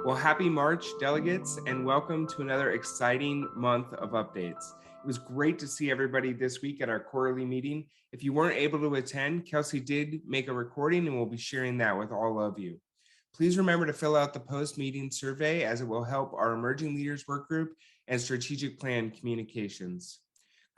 Well, happy March, delegates, and welcome to another exciting month of updates. It was great to see everybody this week at our quarterly meeting. If you weren't able to attend, Kelsey did make a recording and we'll be sharing that with all of you. Please remember to fill out the post-meeting survey as it will help our Emerging Leaders Work Group and Strategic Plan communications.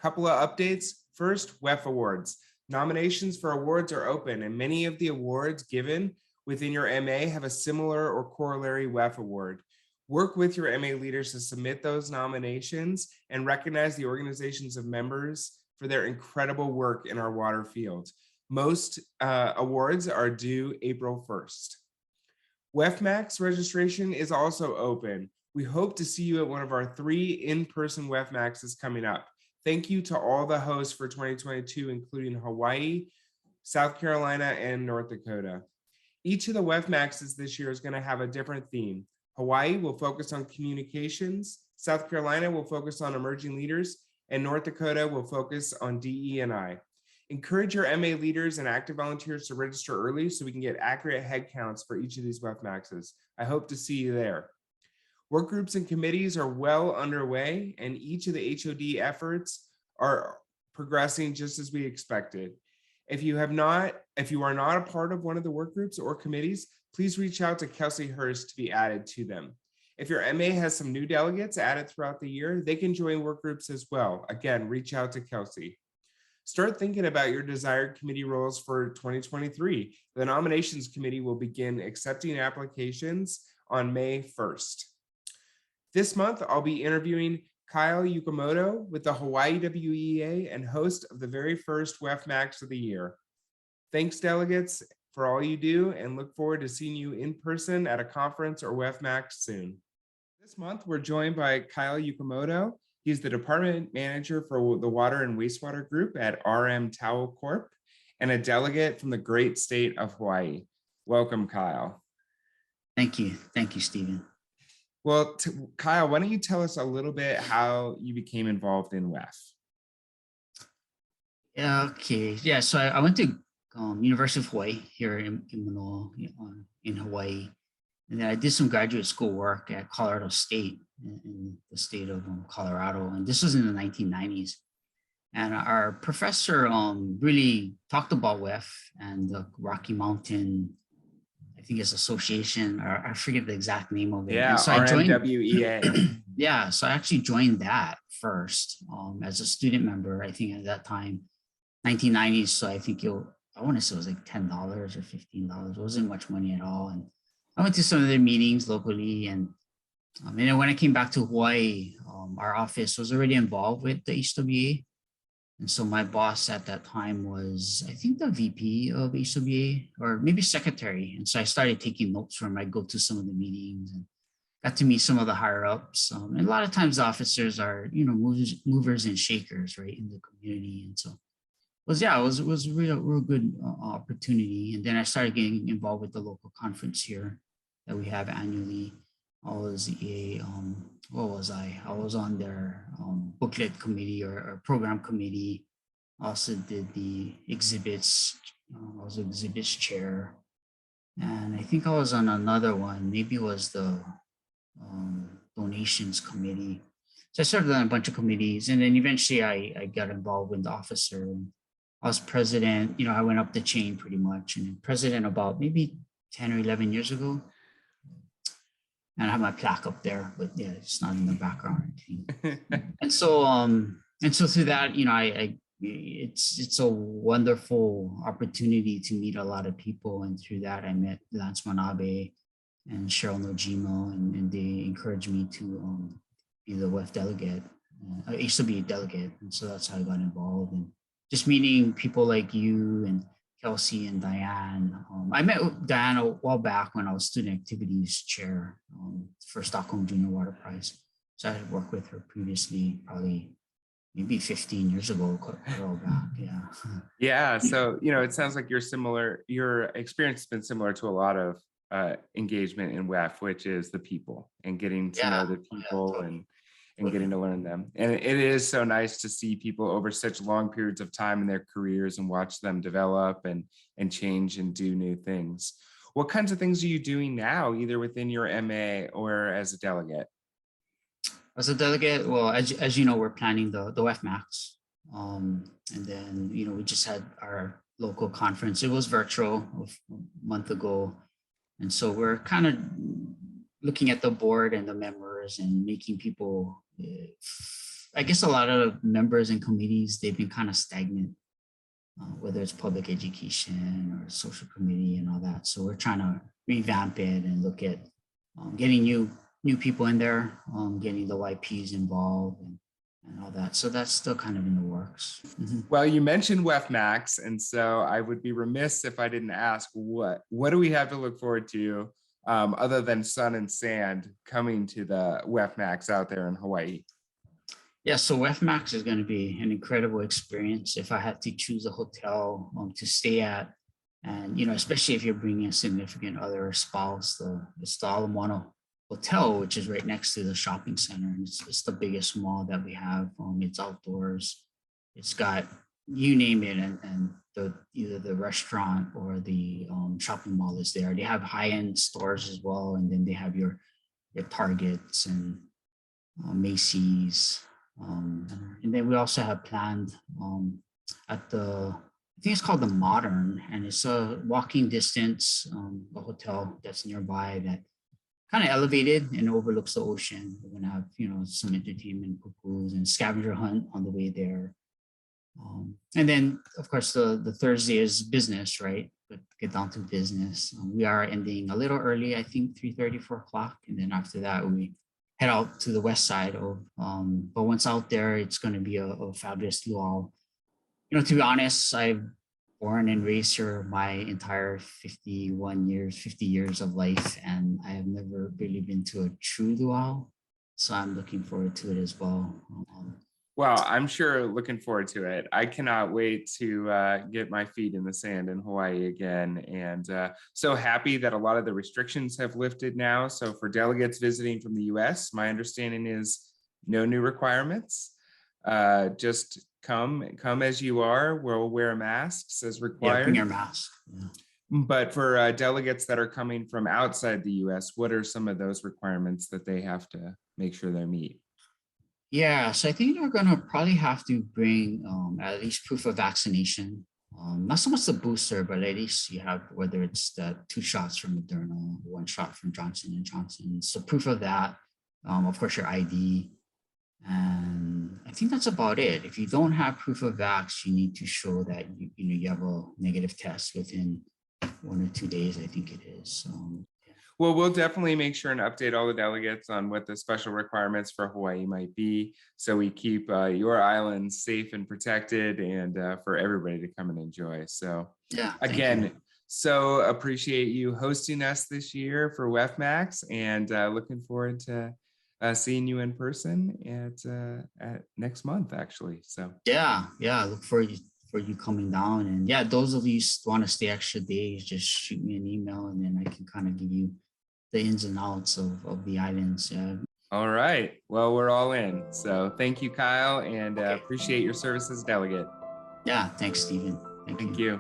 Couple of updates. First, WEF Awards. Nominations for awards are open and many of the awards given within your MA have a similar or corollary WEF award. Work with your MA leaders to submit those nominations and recognize the organizations of members for their incredible work in our water field. Most awards are due April 1st. WEFMAX registration is also open. We hope to see you at one of our 3 in-person WEFMAXs coming up. Thank you to all the hosts for 2022, including Hawaii, South Carolina, and North Dakota. Each of the WEFMAXs this year is going to have a different theme. Hawaii will focus on communications, South Carolina will focus on emerging leaders, and North Dakota will focus on DE&I. Encourage your MA leaders and active volunteers to register early so we can get accurate head counts for each of these WEFMAXs. I hope to see you there. Work groups and committees are well underway, and each of the HOD efforts are progressing just as we expected. If you are not a part of one of the work groups or committees, please reach out to Kelsey Hurst to be added to them. If your MA has some new delegates added throughout the year, they can join work groups as well. Again, reach out to Kelsey. Start thinking about your desired committee roles for 2023. The nominations committee will begin accepting applications on May 1st. This month, I'll be interviewing Kyle Yukumoto with the Hawaii WEA and host of the very first WEFMAX of the year. Thanks, delegates, for all you do, and look forward to seeing you in person at a conference or WEFMAX soon. This month, we're joined by Kyle Yukumoto. He's the department manager for the Water and Wastewater Group at RM Towel Corp. and a delegate from the great state of Hawaii. Welcome, Kyle. Thank you. Thank you, Stephen. Well, Kyle, why don't you tell us a little bit how you became involved in WEF? Okay. Yeah. So I went to University of Hawaii here in Manoa, in Hawaii. And then I did some graduate school work at Colorado State in the state of Colorado. And this was in the 1990s. And our professor really talked about WEF and the Rocky Mountain, I think it's association, or I forget the exact name of it. Yeah, so RMWEA. Yeah, so I actually joined that first as a student member, I think at that time, 1990s. So I think I want to say it was like $10 or $15. It wasn't much money at all. And I went to some of their meetings locally. And then when I came back to Hawaii, our office was already involved with the HWA. And so my boss at that time was, I think, the VP of HWA or maybe secretary. And so I started taking notes from him. I'd go to some of the meetings and got to meet some of the higher ups. And a lot of times the officers are, movers and shakers, right, in the community. And so it was a real good opportunity. And then I started getting involved with the local conference here that we have annually. I was I was on their booklet committee or program committee. Also did the exhibits. I was exhibits chair. And I think I was on another one. Maybe it was the donations committee. So I served on a bunch of committees. And then eventually I got involved with the officer. I was president. I went up the chain pretty much. And president about maybe 10 or 11 years ago. And I have my plaque up there, but yeah, it's not in the background. And so through that, it's a wonderful opportunity to meet a lot of people. And through that, I met Lance Manabe and Cheryl Nojimo, and they encouraged me to be the WEF delegate, HWA delegate. And so that's how I got involved. And just meeting people like you and Kelsey and Diane. I met Diane a while back when I was student activities chair for Stockholm Junior Water Prize. So I had worked with her previously, probably maybe 15 years ago, quite a while back. Yeah. Yeah. So, it sounds like your experience has been similar to a lot of engagement in WEF, which is the people and getting to know the people and getting to learn them. And it is so nice to see people over such long periods of time in their careers and watch them develop and change and do new things. What kinds of things are you doing now, either within your MA or as a delegate? As a delegate, well, as you know, we're planning the WEFMAX. And then, we just had our local conference. It was virtual a month ago. And so we're kind of looking at the board and the members and making people, I guess a lot of members and committees, they've been kind of stagnant, whether it's public education or social committee and all that. So we're trying to revamp it and look at getting new people in there, getting the YPs involved and all that. So that's still kind of in the works. Mm-hmm. Well, you mentioned WEFMAX, and so I would be remiss if I didn't ask what do we have to look forward to other than sun and sand coming to the WEFMAX out there in Hawaii? Yeah, so WEFMAX is going to be an incredible experience. If I had to choose a hotel to stay at, and especially if you're bringing a significant other or spouse, it's the Ala Hotel, which is right next to the shopping center. And it's the biggest mall that we have. It's outdoors. It's got, you name it, and either the restaurant or the shopping mall is there. They have high-end stores as well. And then they have your Targets and Macy's. And then we also have planned at I think it's called the Modern, and it's a walking distance, a hotel that's nearby that kind of elevated and overlooks the ocean. We're gonna have, some entertainment, pools and scavenger hunt on the way there. And then of course the Thursday is business, right? But get down to business. We are ending a little early, I think 3:30, 4 o'clock. And then after that, we head out to the west side of, but once out there, it's gonna be a fabulous luau. To be honest, I've born and raised here my entire 50 years of life, and I have never really been to a true luau. So I'm looking forward to it as well. Well, I'm sure looking forward to it. I cannot wait to get my feet in the sand in Hawaii again. And so happy that a lot of the restrictions have lifted now. So for delegates visiting from the US, my understanding is no new requirements. Just come as you are. We'll wear masks as required. Yeah, bring your mask. Yeah. But for delegates that are coming from outside the US, what are some of those requirements that they have to make sure they meet? Yeah, so I think you're gonna probably have to bring at least proof of vaccination. Not so much the booster, but at least you have, whether it's the 2 shots from Moderna, 1 shot from Johnson & Johnson. So proof of that, of course, your ID. And I think that's about it. If you don't have proof of vax, you need to show that you have a negative test within 1 or 2 days, I think it is. Well, we'll definitely make sure and update all the delegates on what the special requirements for Hawaii might be, so we keep your island safe and protected, and for everybody to come and enjoy. So yeah, again, so appreciate you hosting us this year for WEFMAX, and looking forward to seeing you in person at next month, actually. So yeah, look for you coming down. And yeah, those of you who want to stay extra days, just shoot me an email, and then I can kind of give you the ins and outs of the islands. All right. Well, we're all in. So thank you, Kyle, and appreciate your service as delegate. Yeah, thanks, Stephen. Thank you.